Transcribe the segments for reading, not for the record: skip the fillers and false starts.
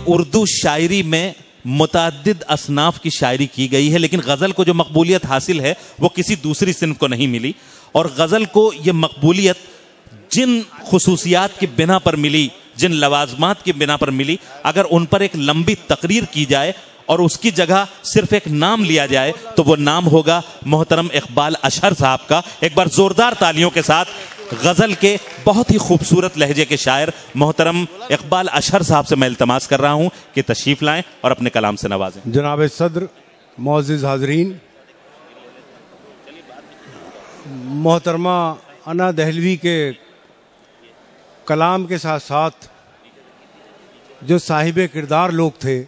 उर्दू शायरी में मुतअद्दिद असनाफ की शायरी की गई है, लेकिन गज़ल को जो मकबूलियत हासिल है वो किसी दूसरी सिन्फ को नहीं मिली। और गज़ल को ये मकबूलियत जिन खुसूसियात की बिना पर मिली, जिन लवाजमात की बिना पर मिली, अगर उन पर एक लंबी तकरीर की जाए और उसकी जगह सिर्फ एक नाम लिया जाए तो वो नाम होगा मोहतरम इकबाल अशहर साहब का। एक बार जोरदार तालियों के साथ गज़ल के बहुत ही खूबसूरत लहजे के शायर मोहतरम इकबाल अशहर साहब से मैं इल्तमास कर रहा हूं कि तशरीफ लाएं और अपने कलाम से नवाजें। जनाब सदर, मुअज़्ज़िज़ हाज़रीन, मोहतरमा अना दहलवी के कलाम के साथ साथ जो साहिब किरदार लोग थे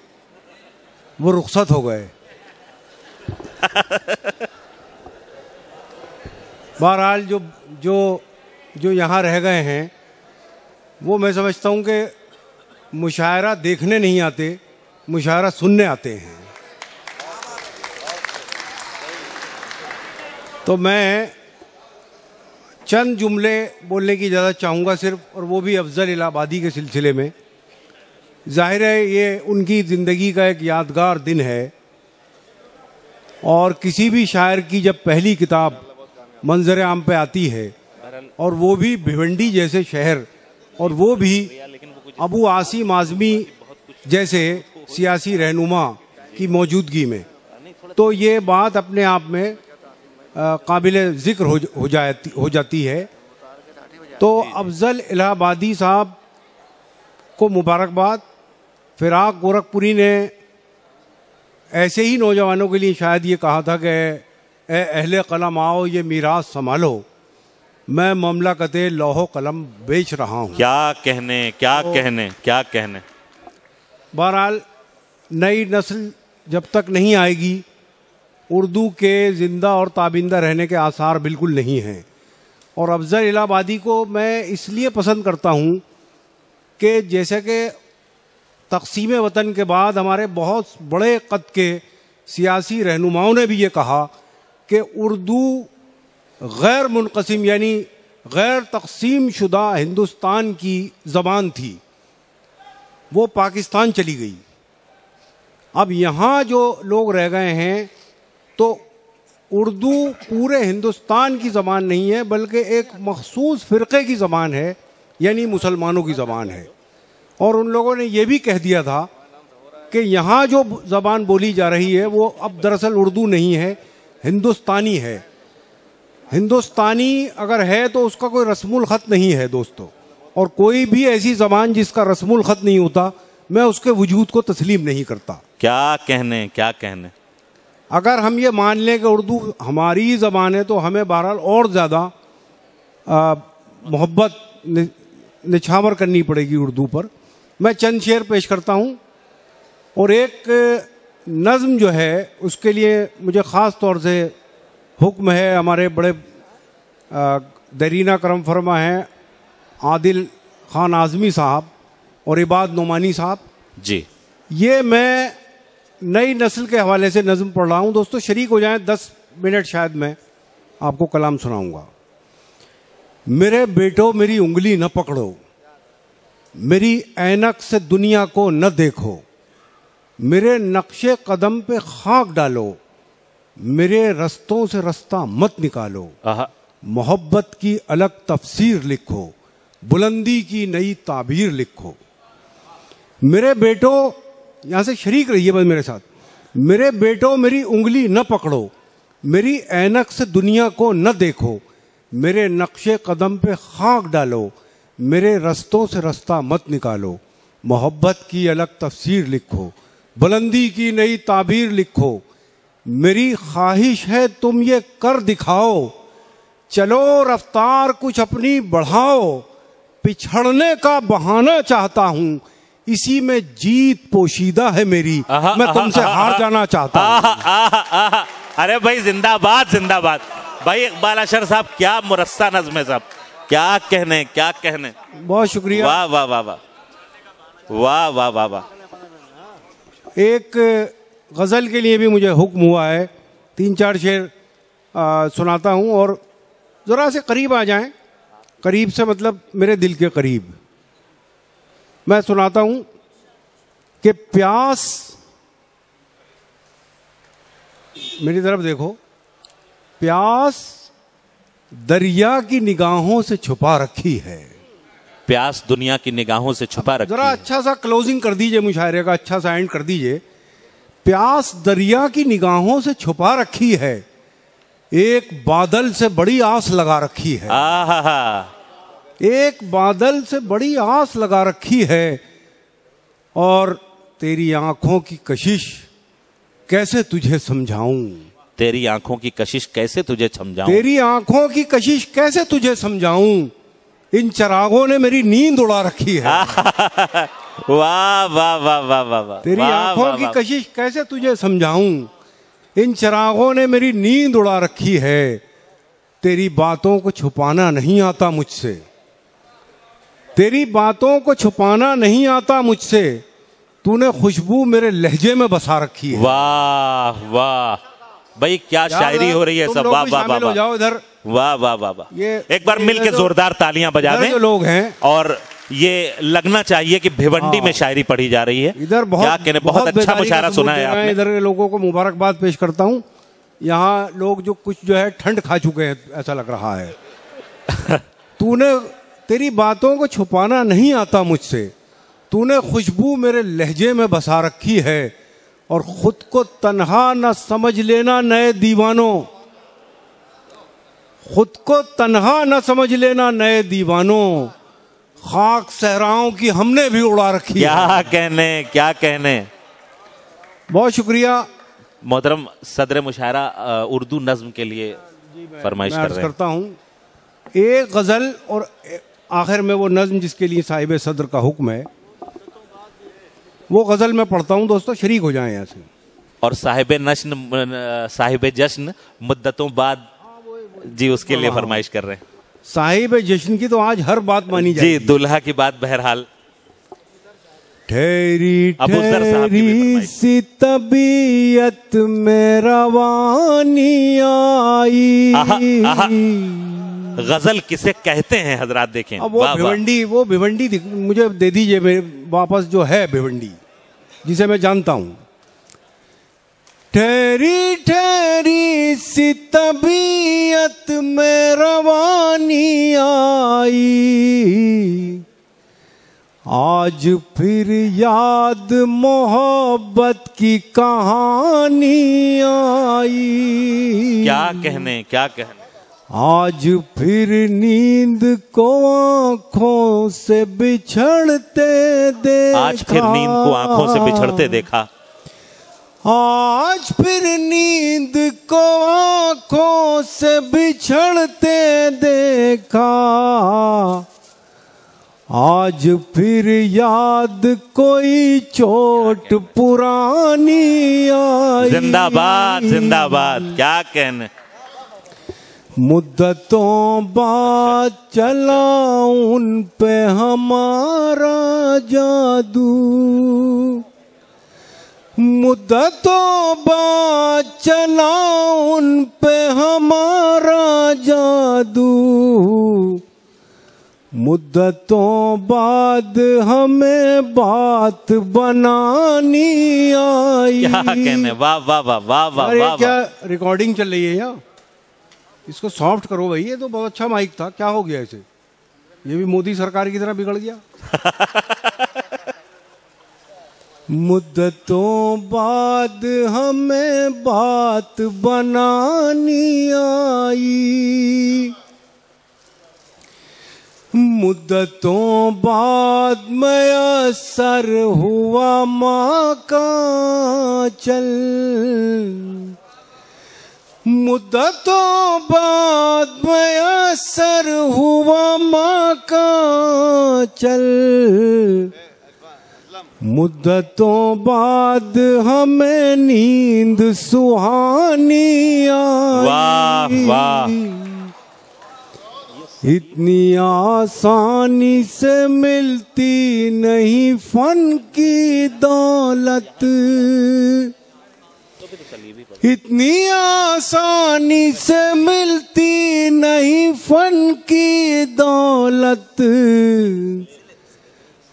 वो रुखसत हो गए। बहरहाल जो यहाँ रह गए हैं वो मैं समझता हूँ कि मुशायरा देखने नहीं आते, मुशायरा सुनने आते हैं। तो मैं चंद जुमले बोलने की इजाज़त चाहूँगा सिर्फ, और वो भी अफजल इलाहाबादी के सिलसिले में। जाहिर है ये उनकी ज़िंदगी का एक यादगार दिन है, और किसी भी शायर की जब पहली किताब मंजर आम पे आती है, और वो भी भिवंडी जैसे शहर, और वो भी अबू आसिम आज़मी जैसे सियासी रहनुमा की मौजूदगी में, तो ये बात अपने आप में काबिल ज़िक्र हो जाती है। तो अफजल इलाहाबादी साहब को मुबारकबाद। फिराक गोरखपुरी ने ऐसे ही नौजवानों के लिए शायद ये कहा था कि ए अहले कलम आओ ये मीरास संभालो, मैं ममलकते लौहो कलम बेच रहा हूँ। क्या कहने। बहरहाल नई नस्ल जब तक नहीं आएगी, उर्दू के ज़िंदा और ताबिंदा रहने के आसार बिल्कुल नहीं हैं। और अफजल इलाहाबादी को मैं इसलिए पसंद करता हूँ कि जैसे कि तक़सीम वतन के बाद हमारे बहुत बड़े कद के सियासी रहनुमाओं ने भी ये कहा कि उर्दू गैर मुनक़सिम यानी गैर तक़सीम शुदा हिंदुस्तान की ज़बान थी, वो पाकिस्तान चली गई। अब यहाँ जो लोग रह गए हैं तो उर्दू पूरे हिंदुस्तान की ज़बान नहीं है, बल्कि एक मखसूस फ़िरक़े की ज़बान है, यानी मुसलमानों की ज़बान है। और उन लोगों ने यह भी कह दिया था कि यहाँ जो ज़बान बोली जा रही है वो अब दरअसल उर्दू नहीं है, हिंदुस्तानी है। हिंदुस्तानी अगर है तो उसका कोई रस्मुल ख़त नहीं है दोस्तों, और कोई भी ऐसी ज़बान जिसका रस्मुल ख़त नहीं होता, मैं उसके वजूद को तस्लीम नहीं करता। क्या कहने। अगर हम ये मान लें कि उर्दू हमारी ही ज़बान है तो हमें बहरहाल और ज़्यादा मोहब्बत निछावर करनी पड़ेगी उर्दू पर। मैं चंद शेर पेश करता हूँ, और एक नज़्म जो है उसके लिए मुझे ख़ास तौर से हुक्म है, हमारे बड़े दरीना करम फरमा हैं आदिल ख़ान आज़मी साहब और इबाद नोमानी साहब जी। ये मैं नई नस्ल के हवाले से नज़्म पढ़ रहा हूँ। दोस्तों शरीक हो जाएं, 10 मिनट शायद मैं आपको कलाम सुनाऊँगा। मेरे बेटो मेरी उंगली न पकड़ो, मेरी ऐनक से दुनिया को न देखो, मेरे नक्शे कदम पे खाक डालो, मेरे रस्तों से रास्ता मत निकालो, मोहब्बत की अलग तफसीर लिखो, बुलंदी की नई ताबीर लिखो। मेरे बेटो, यहां से शरीक रहिए बस मेरे साथ। मेरे बेटो मेरी उंगली न पकड़ो, मेरी ऐनक से दुनिया को न देखो, मेरे नक्शे कदम पे खाक डालो, मेरे रस्तों से रास्ता मत निकालो, मोहब्बत की अलग तफसीर लिखो, बुलंदी की नई ताबीर लिखो। मेरी ख्वाहिश है तुम ये कर दिखाओ, चलो रफ्तार कुछ अपनी बढ़ाओ, पिछड़ने का बहाना चाहता हूं, इसी में जीत पोशीदा है मेरी, मैं तुमसे हार जाना चाहता हूं। अरे भाई जिंदाबाद जिंदाबाद भाई इकबाल अशहर साहब, क्या मुरस्सा नज़्म है साहब, क्या कहने। बहुत शुक्रिया। वाह वाह वाह वाह वाह वाह वाह वाह। एक गज़ल के लिए भी मुझे हुक्म हुआ है, 3-4 शेर सुनाता हूँ, और ज़रा से करीब आ जाएं, करीब से मतलब मेरे दिल के करीब। मैं सुनाता हूँ। कि प्यास, मेरी तरफ देखो, प्यास दरिया की निगाहों से छुपा रखी है। प्यास दुनिया की निगाहों से छुपा रखी जरा है। अच्छा सा क्लोजिंग कर दीजिए मुशायरे का, अच्छा सा एंड कर दीजिए। प्यास दरिया की निगाहों से छुपा रखी है, एक बादल से बड़ी आस लगा रखी है। आहा, एक बादल से बड़ी आस लगा रखी है, और तेरी आंखों की कशिश कैसे तुझे समझाऊं। तेरी आंखों की कशिश कैसे तुझे समझाऊं। तेरी आंखों की कशिश कैसे तुझे समझाऊं, इन चरागों ने मेरी नींद उड़ा रखी है। वाह वाह वाह वाह वाह वाह। तेरी वाह, आंखों वाह, की वाह। कशिश कैसे तुझे समझाऊं, इन चरागों ने मेरी नींद उड़ा रखी है। तेरी बातों को छुपाना नहीं आता मुझसे, तेरी बातों को छुपाना नहीं आता मुझसे। तूने खुशबू मेरे लहजे में बसा रखी है। वाह वाह भाई, क्या शायरी हो रही है सब। वाह वाह वाह हो जाओ इधर। वाह वाह वाह वाह। ये एक बार मिल के जोरदार तालियां बजा दें। जो लोग हैं, और ये लगना चाहिए कि भिवंडी में शायरी पढ़ी जा रही है। इधर बहुत बहुत अच्छा मुशायरा सुना है आपने। इधर के लोगों को मुबारकबाद पेश करता हूँ। यहाँ लोग जो कुछ जो है ठंड खा चुके हैं, ऐसा लग रहा है। तूने, तेरी बातों को छुपाना नहीं आता मुझसे। तूने खुशबू मेरे लहजे में बसा रखी है, और खुद को तन्हा न समझ लेना नए दीवानों। खुद को तन्हा न समझ लेना नए दीवानों, खाक सहराओं की हमने भी उड़ा रखी है। क्या कहने, क्या कहने। बहुत शुक्रिया। मोहतरम सदर मुशायरा उर्दू नज्म के लिए फरमाइश कर रहे हैं। करता हूँ एक गजल, और आखिर में वो नज्म जिसके लिए साहिब सदर का हुक्म है, वो गजल मैं पढ़ता हूँ। दोस्तों शरीक हो जाएं यहाँ से। और साहिब जश्न मुद्दतों बाद जी उसके लिए फरमाइश कर रहे हैं। साहिब जश्न की तो आज हर बात मानी जाएगी। जी, दुल्हा की बात बहरहाल। ठहरी अबू जर साहब की भी ठहरी फरमाइश। सी तबीयत में रवानी आई। आहा, गजल किसे कहते हैं हजरात, देखें। अब वो भिवंडी मुझे दे दीजिए, मेरे वापस जो है भिवंडी, जिसे मैं जानता हूं। ठहरी ठहरी सी तबीयत में रवानी आई, आज फिर याद मोहब्बत की कहानी आई। क्या कहने, क्या कहने। आज फिर नींद को आंखों से बिछड़ते देखा। आज फिर नींद को आंखों से बिछड़ते देखा। आज फिर नींद को आंखों से बिछड़ते देखा। आज फिर याद कोई चोट पुरानी आई। जिंदाबाद जिंदाबाद, क्या कहने। मुद्दतों बाद चला उन पे हमारा जादू। मुद्दतों बाद चला उन पे हमारा जादू। मुद्दतों बाद हमें बात बनानी आई। क्या कहने, वाह वाह वाह वाह वाह वाह। क्या रिकॉर्डिंग चल रही है यहाँ? इसको सॉफ्ट करो भाई, ये तो बहुत अच्छा माइक था, क्या हो गया इसे? ये भी मोदी सरकार की तरह बिगड़ गया। मुद्दतों बाद हमें बात बनानी आई। मुद्दतों बाद मयसर हुआ माँ का चल। मुद्दतों बाद मयसर हुआ माँ का चल। मुद्दतों बाद हमें नींद सुहानी आई। वाह वाह। इतनी आसानी से मिलती नहीं फन की दौलत। इतनी आसानी से मिलती नहीं फन की दौलत।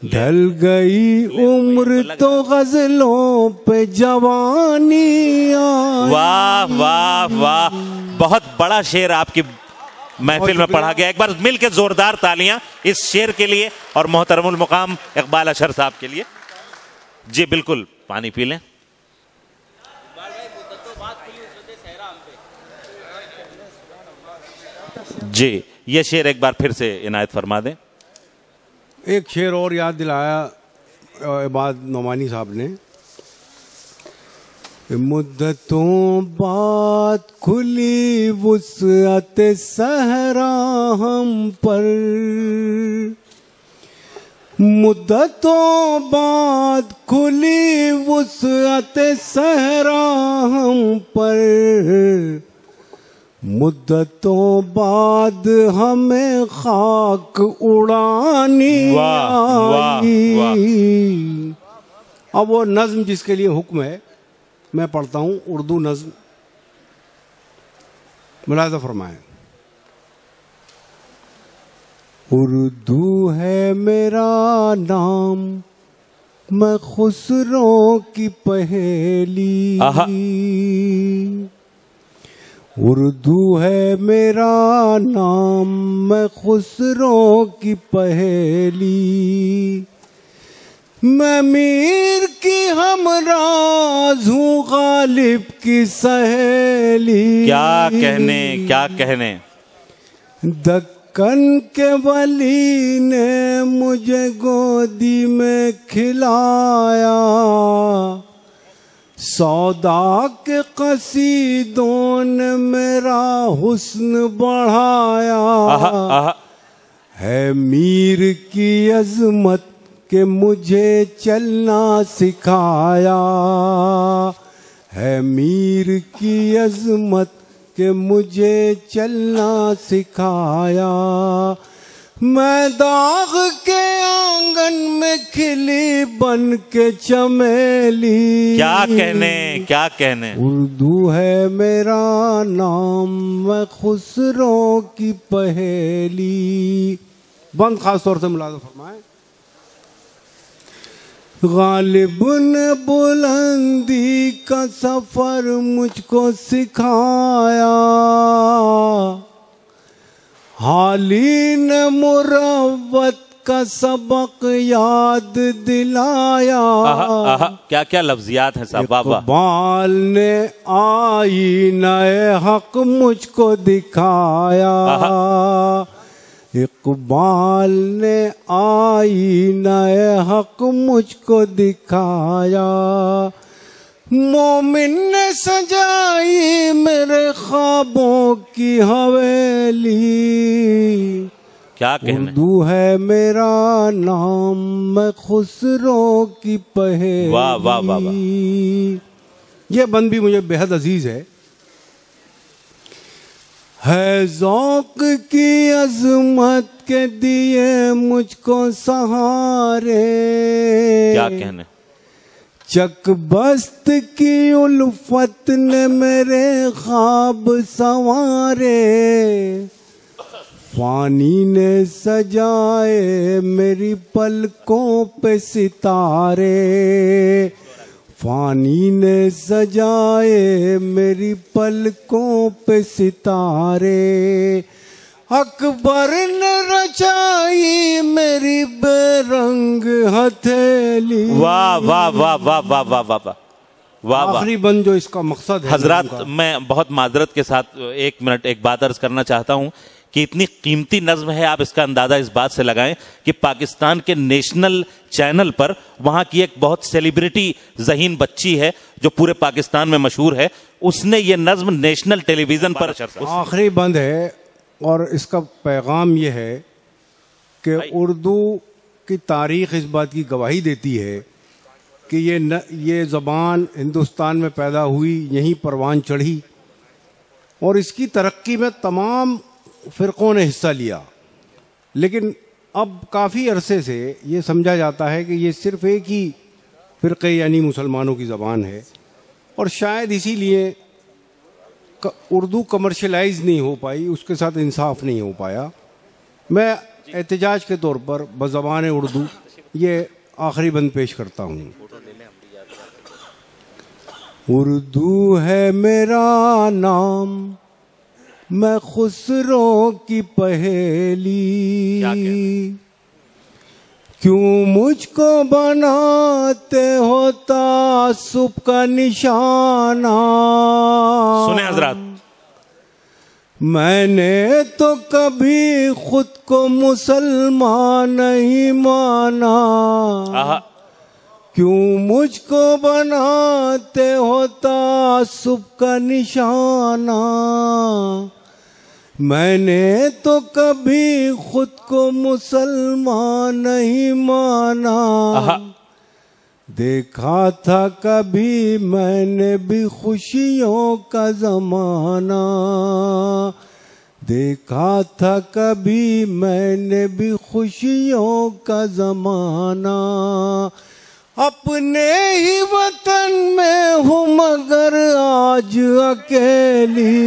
ढल गई उम्र तो गजलों पे जवानी आई। वाह वाह वाह, बहुत बड़ा शेर आपकी महफिल में पढ़ा गया। एक बार मिल के जोरदार तालियां इस शेर के लिए और मोहतरमुल मुकाम इकबाल अशर साहब के लिए। जी बिल्कुल, पानी पी लें। जी ये शेर एक बार फिर से इनायत फरमा दें। एक शेर और याद दिलाया इबाद नोमानी साहब ने। मुद्दतों बाद खुली वुसअत सहरा हम पर, मुद्दतों बाद खुली वुसअत सहरा हम पर, मुद्दतों बाद हमें खाक उड़ानी आई। अब वो नज्म जिसके लिए हुक्म है मैं पढ़ता हूं, उर्दू नज्म, मुलाज़ा फरमाएं। उर्दू है मेरा नाम, मैं खुसरो की पहेली। उर्दू है मेरा नाम, मैं खुसरो की पहेली, मैं मीर की हमराज हूँ गालिब की सहेली। क्या कहने, क्या कहने। दक्कन के वली ने मुझे गोदी में खिलाया, सौदा के कसीदों ने मेरा हुस्न बढ़ाया। है मीर की अजमत के मुझे चलना सिखाया, है मीर की अजमत के मुझे चलना सिखाया। मैं दाग के आंगन में खिली बन के चमेली। क्या कहने, क्या कहने। उर्दू है मेरा नाम, मैं खुसरो की पहेली। बंद खास तौर से मुलाज़ा फरमाएं। गालिब ने बुलंदी का सफर मुझको सिखाया, हाली ने मुरव्वत का सबक याद दिलाया। क्या क्या लफ्जियात हैं साहब, वाह वाह। इकबाल ने आई नए हक मुझको दिखाया, इकबाल ने आई नए हक मुझको दिखाया। मोमिन ने सजाई मेरे ख्वाबों की हवेली। क्या कहना। उर्दू है मेरा नाम, मैं खुसरो की पहेली। वाह वाह वाह वाह। ये बंद भी मुझे बेहद अजीज है ज़ौक की अजमत के दिए मुझको सहारे। क्या कहने। चकबस्त की उल्फत ने मेरे ख्वाब संवारे, फानी ने सजाए मेरी पलकों पे सितारे, फानी ने सजाए मेरी पलकों पे सितारे। अकबर ने रचाई मेरी बेरंग हथेली। वाह वाह वाह वाह वाह वाह वाह वाह वाह। आखिरी बंद जो इसका मकसद है हजरात, मैं बहुत माजरत के साथ एक मिनट एक बात अर्ज करना चाहता हूं कि इतनी कीमती नज्म है, आप इसका अंदाजा इस बात से लगाएं कि पाकिस्तान के नेशनल चैनल पर वहां की एक बहुत सेलिब्रिटी ज़हीन बच्ची है जो पूरे पाकिस्तान में मशहूर है, उसने ये नज्म नेशनल टेलीविजन पर। आखिरी बंद है और इसका पैगाम यह है कि उर्दू की तारीख इस बात की गवाही देती है कि ये ज़बान हिंदुस्तान में पैदा हुई, यहीं परवान चढ़ी और इसकी तरक्की में तमाम फ़िरक़ों ने हिस्सा लिया। लेकिन अब काफ़ी अरसे से ये समझा जाता है कि ये सिर्फ़ एक ही फ़िरक़े यानी मुसलमानों की ज़बान है और शायद इसीलिए उर्दू कमर्शलाइज नहीं हो पाई, उसके साथ इंसाफ नहीं हो पाया। मैं एहतजाज के तौर पर बज़बान उर्दू ये आखिरी बंद पेश करता हूँ। उर्दू है मेरा नाम, मैं खुसरो की पहेली, क्यों मुझको बनाते हो तासुब का निशाना। सुने हजरात, मैंने तो कभी खुद को मुसलमान नहीं माना, क्यों मुझको बनाते हो तासुब का निशाना। मैंने तो कभी खुद को मुसलमान नहीं माना, देखा था कभी मैंने भी खुशियों का जमाना, देखा था कभी मैंने भी खुशियों का जमाना। अपने ही वतन में हूँ मगर आज अकेली,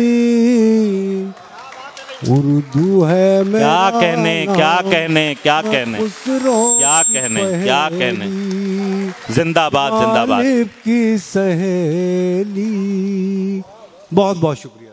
उर्दू है मेरा क्या कहने, क्या कहने, क्या कहने, क्या कहने, क्या कहने। जिंदाबाद, जिंदाबाद की सहेली। बहुत बहुत शुक्रिया।